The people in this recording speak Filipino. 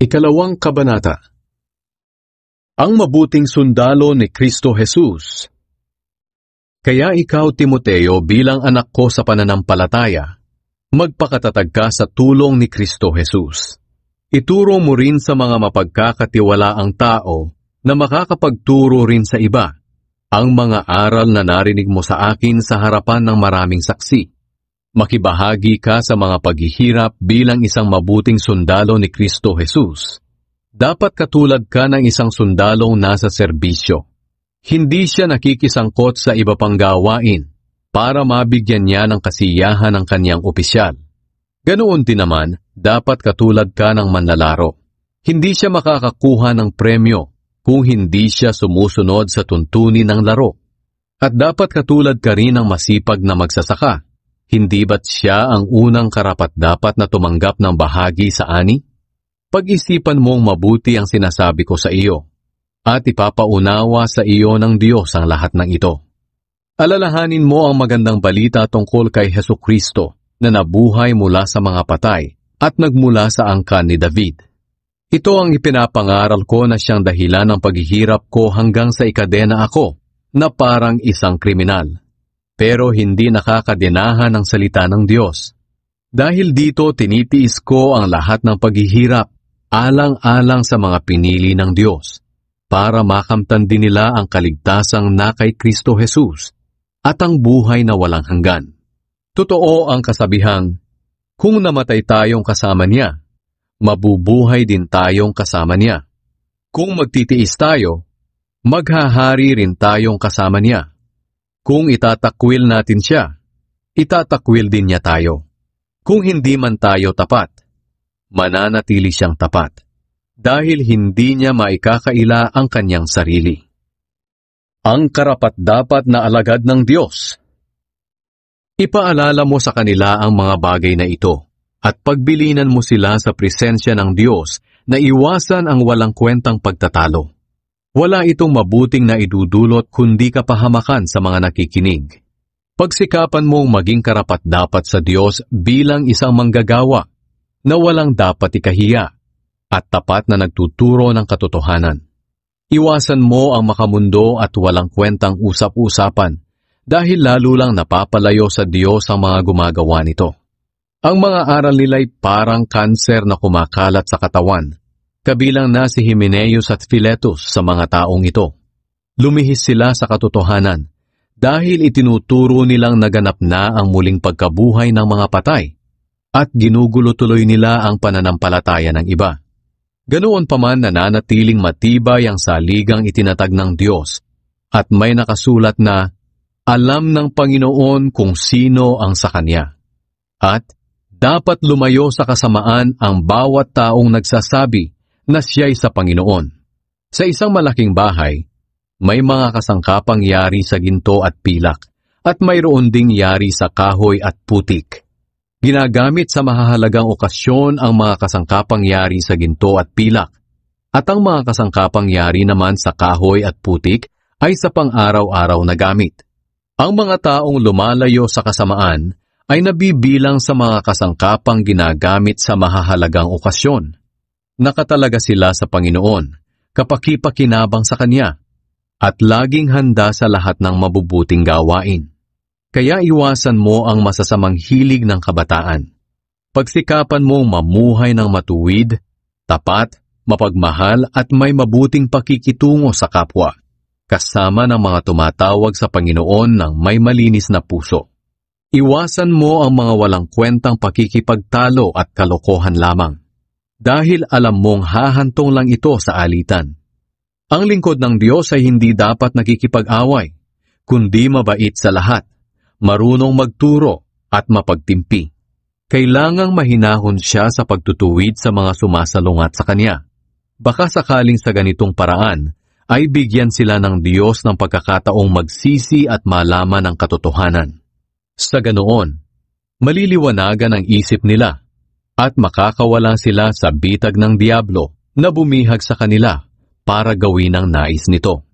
Ikalawang Kabanata. Ang mabuting sundalo ni Kristo Jesus. Kaya ikaw, Timoteo, bilang anak ko sa pananampalataya, magpakatatag ka sa tulong ni Kristo Jesus. Ituro mo rin sa mga mapagkakatiwalaang tao na makakapagturo rin sa iba ang mga aral na narinig mo sa akin sa harapan ng maraming saksi. Makibahagi ka sa mga paghihirap bilang isang mabuting sundalo ni Kristo Jesus. Dapat katulad ka ng isang sundalong nasa serbisyo. Hindi siya nakikisangkot sa iba pang gawain para mabigyan niya ng kasiyahan ng kanyang opisyal. Ganoon din naman, dapat katulad ka ng manlalaro. Hindi siya makakakuha ng premyo kung hindi siya sumusunod sa tuntunin ng laro. At dapat katulad ka rin ng masipag na magsasaka. Hindi ba't siya ang unang karapat-dapat na tumanggap ng bahagi sa ani? Pag-isipan mong mabuti ang sinasabi ko sa iyo, at ipapaunawa sa iyo ng Diyos ang lahat ng ito. Alalahanin mo ang magandang balita tungkol kay Hesukristo na nabuhay mula sa mga patay at nagmula sa angkan ni David. Ito ang ipinapangaral ko na siyang dahilan ng paghihirap ko hanggang sa ikadena ako na parang isang kriminal. Pero hindi nakakadenahan ang salita ng Diyos. Dahil dito tinitiis ko ang lahat ng paghihirap, alang-alang sa mga pinili ng Diyos, para makamtan din nila ang kaligtasang na kay Kristo Jesus at ang buhay na walang hanggan. Totoo ang kasabihang, kung namatay tayong kasama niya, mabubuhay din tayong kasama niya. Kung magtitiis tayo, maghahari rin tayong kasama niya. Kung itatakwil natin siya, itatakwil din niya tayo. Kung hindi man tayo tapat, mananatili siyang tapat, dahil hindi niya maikakaila ang kanyang sarili. Ang karapat-dapat na alagad ng Diyos. Ipaalala mo sa kanila ang mga bagay na ito, at pagbilinan mo sila sa presensya ng Diyos na iwasan ang walang kwentang pagtatalo. Wala itong mabuting na idudulot kundi kapahamakan sa mga nakikinig. Pagsikapan mong maging karapat-dapat sa Diyos bilang isang manggagawa na walang dapat ikahiya at tapat na nagtuturo ng katotohanan. Iwasan mo ang makamundo at walang kwentang usap-usapan dahil lalo lang napapalayo sa Diyos ang mga gumagawa nito. Ang mga aral nila'y parang kanser na kumakalat sa katawan. Kabilang na si Himeneus at Philetus sa mga taong ito. Lumihis sila sa katotohanan dahil itinuturo nilang naganap na ang muling pagkabuhay ng mga patay at ginugulo tuloy nila ang pananampalataya ng iba. Ganoon pa man nananatiling matibay ang saligang itinatag ng Diyos at may nakasulat na alam ng Panginoon kung sino ang sa Kanya. At dapat lumayo sa kasamaan ang bawat taong nagsasabi na siya'y sa Panginoon. Sa isang malaking bahay, may mga kasangkapang yari sa ginto at pilak, at mayroon ding yari sa kahoy at putik. Ginagamit sa mahahalagang okasyon ang mga kasangkapang yari sa ginto at pilak, at ang mga kasangkapang yari naman sa kahoy at putik ay sa pang-araw-araw na gamit. Ang mga taong lumalayo sa kasamaan ay nabibilang sa mga kasangkapang ginagamit sa mahahalagang okasyon. Nakatalaga sila sa Panginoon, kapakipakinabang sa Kanya, at laging handa sa lahat ng mabubuting gawain. Kaya iwasan mo ang masasamang hilig ng kabataan. Pagsikapan mong mamuhay ng matuwid, tapat, mapagmahal at may mabuting pakikitungo sa kapwa, kasama ng mga tumatawag sa Panginoon ng may malinis na puso. Iwasan mo ang mga walang kwentang pakikipagtalo at kalokohan lamang. Dahil alam mong hahantong lang ito sa alitan. Ang lingkod ng Diyos ay hindi dapat nakikipag-away, kundi mabait sa lahat, marunong magturo at mapagtimpi. Kailangang mahinahon siya sa pagtutuwid sa mga sumasalungat sa Kanya. Baka sakaling sa ganitong paraan, ay bigyan sila ng Diyos ng pagkakataong magsisi at malaman ang katotohanan. Sa ganoon, maliliwanagan ang isip nila, at makakawala sila sa bitag ng Diablo na bumihag sa kanila para gawin ang nais nito.